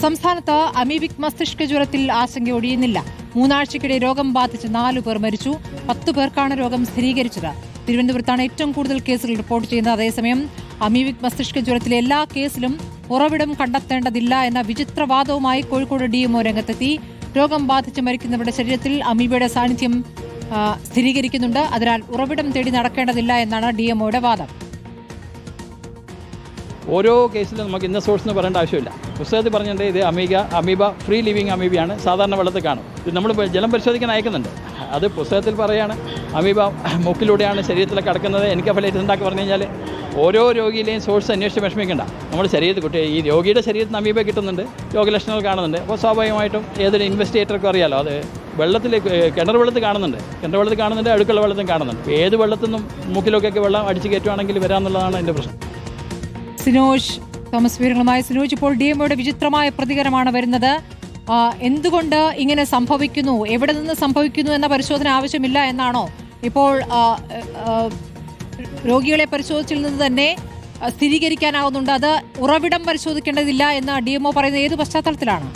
സംസ്ഥാനത്ത് അമീബിക് മസ്തിഷ്ക ജ്വരത്തിൽ ആശങ്ക ഒഴിയുന്നില്ല. 3 ആഴ്ചയ്ക്കിടെ രോഗം ബാധിച്ച് 4 പേർ മരിച്ചു. 10 പേർക്കാണ് രോഗം സ്ഥിരീകരിച്ചത്. തിരുവനന്തപുരത്താണ് ഏറ്റവും കൂടുതൽ കേസുകൾ റിപ്പോർട്ട് ചെയ്യുന്നത്. അതേസമയം അമീബിക് മസ്തിഷ്ക ജ്വരത്തിലെ എല്ലാ കേസിലും ഉറവിടം കണ്ടെത്തേണ്ടതില്ല എന്ന വിചിത്രവാദവുമായി കോഴിക്കോട് DMO രംഗത്തെത്തി. രോഗം ബാധിച്ച് മരിക്കുന്നവരുടെ ശരീരത്തിൽ അമീബയുടെ സാന്നിധ്യം സ്ഥിരീകരിക്കുന്നുണ്ട്. അതിനാൽ ഉറവിടം തേടി നടക്കേണ്ടതില്ല എന്നാണ് DMOയുടെ വാദം. ഓരോ കേസിലും നമുക്ക് ഇന്ന സോഴ്സ് എന്ന് പറയേണ്ട ആവശ്യമില്ല. പുസ്തകത്തിൽ പറഞ്ഞിട്ടുണ്ട് ഇത് അമീബ ഫ്രീ ലിവിങ് അമീബയാണ്, സാധാരണ വെള്ളത്തിൽ കാണും. ഇത് നമ്മൾ ജലം പരിശോധിക്കാൻ അയക്കുന്നുണ്ട്. അത് പുസ്തകത്തിൽ പറയുകയാണ് അമീബ മൂക്കിലൂടെയാണ് ശരീരത്തിലൊക്കെ കിടക്കുന്നത്. എനിക്ക് ഉണ്ടാക്കി പറഞ്ഞു കഴിഞ്ഞാൽ ഓരോ രോഗിയിലെയും സോഴ്സ് അന്വേഷിച്ച് വിഷമിക്കേണ്ട. നമ്മുടെ ശരീരത്തിൽ ഈ രോഗിയുടെ ശരീരത്തിൽ നിന്ന് അമീബ കിട്ടുന്നുണ്ട്, രോഗലക്ഷണങ്ങൾ കാണുന്നുണ്ട്. അപ്പോൾ സ്വാഭാവികമായിട്ടും ഏതൊരു ഇൻവെസ്റ്റിഗേറ്റർക്കും അറിയാലോ, അത് വെള്ളത്തിൽ കിണർ വെള്ളത്തിൽ കാണുന്നുണ്ട്, അടുക്കള വെള്ളത്തിൽ കാണുന്നുണ്ട്. ഏത് വെള്ളത്തിൽ നിന്നും മൂക്കിലൊക്കെ വെള്ളം അടിച്ച് കയറ്റുവാണെങ്കിൽ വരാമെന്നുള്ളതാണ് എൻ്റെ പ്രശ്നം. സിനോജ് തോമസ് വിവരങ്ങളുമായി. സിനോജ്, ഇപ്പോൾ DMOയുടെ വിചിത്രമായ പ്രതികരണമാണ് വരുന്നത്. എന്തുകൊണ്ട് ഇങ്ങനെ സംഭവിക്കുന്നു, എവിടെ നിന്ന് സംഭവിക്കുന്നു എന്ന പരിശോധന ആവശ്യമില്ല എന്നാണോ? ഇപ്പോൾ രോഗികളെ പരിശോധിച്ചിൽ നിന്ന് തന്നെ സ്ഥിരീകരിക്കാനാവുന്നുണ്ട്. അത് ഉറവിടം പരിശോധിക്കേണ്ടതില്ല എന്ന് DMO പറയുന്നത് ഏത് പശ്ചാത്തലത്തിലാണ്?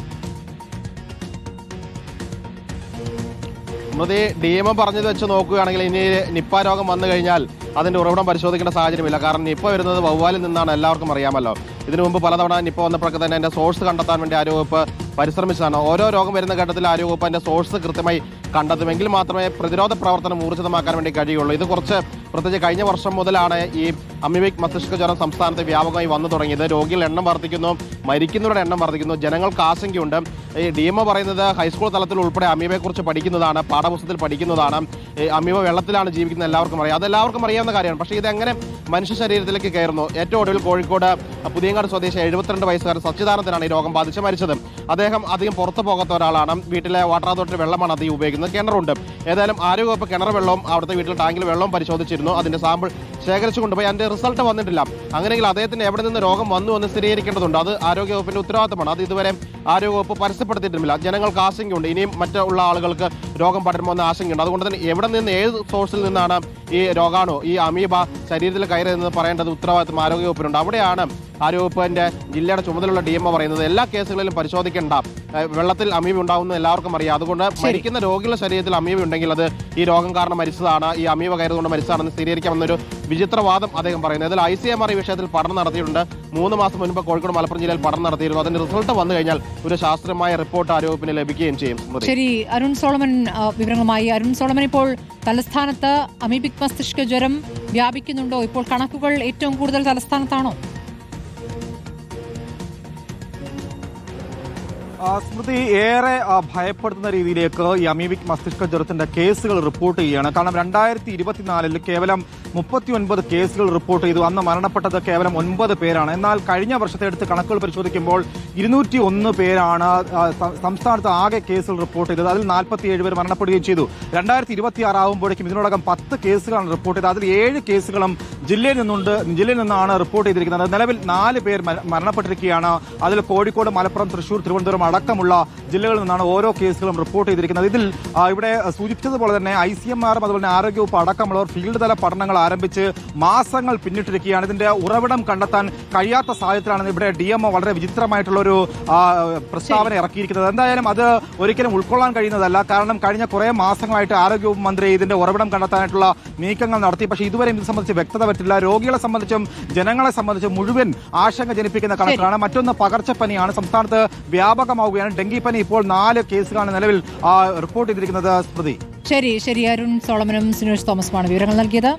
DMO പറഞ്ഞത് വെച്ച് നോക്കുകയാണെങ്കിൽ ഇനി നിപ്പ രോഗം വന്നു കഴിഞ്ഞാൽ അതിന്റെ ഉറവിടം പരിശോധിക്കേണ്ട സാഹചര്യമില്ല. കാരണം നിപ്പ വരുന്നത് വവ്വാലിൽ നിന്നാണ്, എല്ലാവർക്കും അറിയാമല്ലോ. ഇതിനു മുമ്പ് പലതവണ നിപ്പ വന്നപ്പോഴൊക്കെ തന്നെ അതിന്റെ സോഴ്സ് കണ്ടെത്താൻ വേണ്ടി ആരോഗ്യവകുപ്പ് പരിശ്രമിച്ചതാണ്. ഓരോ രോഗം വരുന്ന ഘട്ടത്തിൽ ആരോഗ്യവകുപ്പ് അതിന്റെ സോഴ്സ് കൃത്യമായി കണ്ടെത്തുമെങ്കിൽ മാത്രമേ പ്രതിരോധ പ്രവർത്തനം ഊർജിതമാക്കാൻ വേണ്ടി കഴിയുള്ളൂ. ഇത് പ്രത്യേകിച്ച് കഴിഞ്ഞ വർഷം മുതലാണ് ഈ അമീബിക് മസ്തിഷ്ക ജ്വരം സംസ്ഥാനത്ത് വ്യാപകമായി വന്നു തുടങ്ങിയത്. രോഗികളുടെ എണ്ണം വർദ്ധിക്കുന്നു, മരിക്കുന്നവരുടെ എണ്ണം വർദ്ധിക്കുന്നു, ജനങ്ങൾക്ക് ആശങ്കയുണ്ട്. ഈ DMO പറയുന്നത് ഹൈസ്കൂൾ തലത്തിൽ ഉൾപ്പെടെ അമീബയെക്കുറിച്ച് പഠിക്കുന്നതാണ്, പാഠപുസ്തകത്തിൽ പഠിക്കുന്നതാണ്. അമീബ വെള്ളത്തിലാണ് ജീവിക്കുന്നത്, എല്ലാവർക്കും അറിയാം, അതെല്ലാവർക്കും അറിയാവുന്ന കാര്യമാണ്. പക്ഷേ ഇതെങ്ങനെ മനുഷ്യ ശരീരത്തിലേക്ക് കയറുന്നു? ഏറ്റവും ഒടുവിൽ കോഴിക്കോട് പുതിയങ്ങാട് സ്വദേശി 72 വയസ്സുകാരൻ സച്ചിദാനന്ദനാണ് ഈ രോഗം ബാധിച്ച് മരിച്ചത്. അദ്ദേഹം അധികം പുറത്തു പോകാത്ത ഒരാളാണ്. വീട്ടിലെ വാട്ടർ അതോറിറ്റി വെള്ളമാണ് അധികം ഉപയോഗിക്കുന്നത്, കിണറുണ്ട്. ഏതായാലും ആരോഗ്യവകുപ്പ് കിണർ വെള്ളവും അവിടുത്തെ വീട്ടിൽ ടാങ്കിൽ വെള്ളവും പരിശോധിച്ചിരുന്നു. അതിന്റെ സാമ്പിൾ ശേഖരിച്ചു കൊണ്ടുപോയി. അതിന്റെ റിസൾട്ട് വന്നിട്ടില്ല. അങ്ങനെയെങ്കിൽ അദ്ദേഹത്തിന് എവിടെ നിന്ന് രോഗം വന്നു എന്ന് സ്ഥിരീകരിക്കേണ്ടതുണ്ട്. അത് ആരോഗ്യവകുപ്പിന്റെ ഉത്തരവാദിത്തമാണ്. അത് ഇതുവരെ ആരോഗ്യവകുപ്പ് പരസ്യപ്പെടുത്തിയിട്ടുമില്ല. ജനങ്ങൾക്ക് ആശങ്കയുണ്ട്, ഇനിയും മറ്റുള്ള ആളുകൾക്ക് രോഗം പടരുമോ എന്ന ആശങ്കയുണ്ട്. അതുകൊണ്ട് തന്നെ എവിടെ നിന്ന്, ഏത് സോഴ്സിൽ നിന്നാണ് ഈ രോഗാണോ, ഈ അമീബ ശരീരത്തിൽ കയറിയതെന്ന് പറയേണ്ടത് ഉത്തരവാദിത്തം ആരോഗ്യവകുപ്പിനുണ്ട്. അവിടെയാണ് ആരോഗ്യവകുപ്പിന്റെ ജില്ലയുടെ ചുമതലയുള്ള DMO പറയുന്നത് എല്ലാ കേസുകളിലും പരിശോധിക്കേണ്ട, വെള്ളത്തിൽ അമീബ ഉണ്ടാവുന്നത് എല്ലാവർക്കും അറിയാം. അതുകൊണ്ട് മരിക്കുന്ന രോഗികളുടെ ശരീരത്തിൽ അമീബ ഉണ്ടെങ്കിൽ അത് ഈ രോഗം കാരണം മരിച്ചതാണ്, ഈ അമീബ കയറുകൊണ്ട് മരിച്ചതാണെന്ന് സ്ഥിരീകരിക്കാമെന്നൊരു വിചിത്രവാദം അദ്ദേഹം പറയുന്നത്. ഇതിൽ ICMR ഈ വിഷയത്തിൽ പഠനം നടത്തിയിട്ടുണ്ട്. 3 മാസം മുൻപ് കോഴിക്കോട് മലപ്പുറം ജില്ലയിൽ പഠനം നടത്തിയിരുന്നു. അതിന്റെ റിസൾട്ട് വന്നു കഴിഞ്ഞാൽ ഒരു ശാസ്ത്രീയമായ റിപ്പോർട്ട് ആരോഗ്യത്തിന് ലഭിക്കുകയും ചെയ്യും. ശരി, അരുൺ സോളമൻ വിവരങ്ങളുമായി. അരുൺ സോളമൻ, ഇപ്പോൾ തലസ്ഥാനത്ത് അമീബിക് മസ്തിഷ്ക ജ്വരം വ്യാപിക്കുന്നുണ്ടോ? ഇപ്പോൾ കണക്കുകൾ ഏറ്റവും കൂടുതൽ തലസ്ഥാനത്താണോ? സ്മൃതി, ഏറെ ഭയപ്പെടുത്തുന്ന രീതിയിലേക്ക് ഈ അമീബിക് മസ്തിഷ്ക ജ്വരത്തിന്റെ കേസുകൾ റിപ്പോർട്ട് ചെയ്യുകയാണ്. കാരണം 2024 കേവലം 39 കേസുകൾ റിപ്പോർട്ട് ചെയ്തു. അന്ന് മരണപ്പെട്ടത് കേവലം 9 പേരാണ്. എന്നാൽ കഴിഞ്ഞ വർഷത്തെ എടുത്ത് കണക്കുകൾ പരിശോധിക്കുമ്പോൾ 201 പേരാണ് സംസ്ഥാനത്ത് ആകെ കേസുകൾ റിപ്പോർട്ട് ചെയ്തത്. അതിൽ 47 പേർ മരണപ്പെടുകയും ചെയ്തു. 2026 ആകുമ്പോഴേക്കും ഇതിനോടകം 10 കേസുകളാണ് റിപ്പോർട്ട് ചെയ്തത്. അതിൽ 7 കേസുകളും ജില്ലയിൽ നിന്നാണ് റിപ്പോർട്ട് ചെയ്തിരിക്കുന്നത്. നിലവിൽ 4 പേർ മരണപ്പെട്ടിരിക്കുകയാണ്. അതിൽ കോഴിക്കോട്, മലപ്പുറം, തൃശൂർ, തിരുവനന്തപുരം അടക്കമുള്ള ജില്ലകളിൽ നിന്നാണ് ഓരോ കേസുകളും റിപ്പോർട്ട് ചെയ്തിരിക്കുന്നത്. ഇതിൽ ഇവിടെ സൂചിപ്പിച്ചതുപോലെ തന്നെ ICMR അതുപോലെ തന്നെ ആരോഗ്യവകുപ്പ് അടക്കമുള്ളവർ ഫീൽഡ് തല പഠനങ്ങൾ ആരംഭിച്ച് മാസങ്ങൾ പിന്നിട്ടിരിക്കുകയാണ്. ഇതിന്റെ ഉറവിടം കണ്ടെത്താൻ കഴിയാത്ത സാഹചര്യത്തിലാണ് ഇവിടെ DMO വളരെ വിചിത്രമായിട്ടുള്ള ഒരു പ്രസ്താവന ഇറക്കിയിരിക്കുന്നത്. എന്തായാലും അത് ഒരിക്കലും ഉൾക്കൊള്ളാൻ കഴിയുന്നതല്ല. കാരണം കഴിഞ്ഞ കുറെ മാസങ്ങളായിട്ട് ആരോഗ്യവകുപ്പ് മന്ത്രി ഇതിന്റെ ഉറവിടം കണ്ടെത്താനായിട്ടുള്ള നീക്കങ്ങൾ നടത്തി. പക്ഷേ ഇതുവരെയും ഇത് സംബന്ധിച്ച് വ്യക്തത പറ്റില്ല. രോഗികളെ സംബന്ധിച്ചും ജനങ്ങളെ സംബന്ധിച്ചും മുഴുവൻ ആശങ്ക ജനിപ്പിക്കുന്ന കണക്കുകളാണ്. മറ്റൊന്ന് പകർച്ചപ്പനിയാണ്. സംസ്ഥാനത്ത് വ്യാപകമാവുകയാണ്. ഡെങ്കിപ്പനി ഇപ്പോൾ 4 കേസുകളാണ് നിലവിൽ റിപ്പോർട്ട് ചെയ്തിരിക്കുന്നത്. സ്മൃതി, ശരി, അരുൺ സോളമനും സിനോജ് തോമസുമാണ് വിവരങ്ങൾ നൽകിയത്.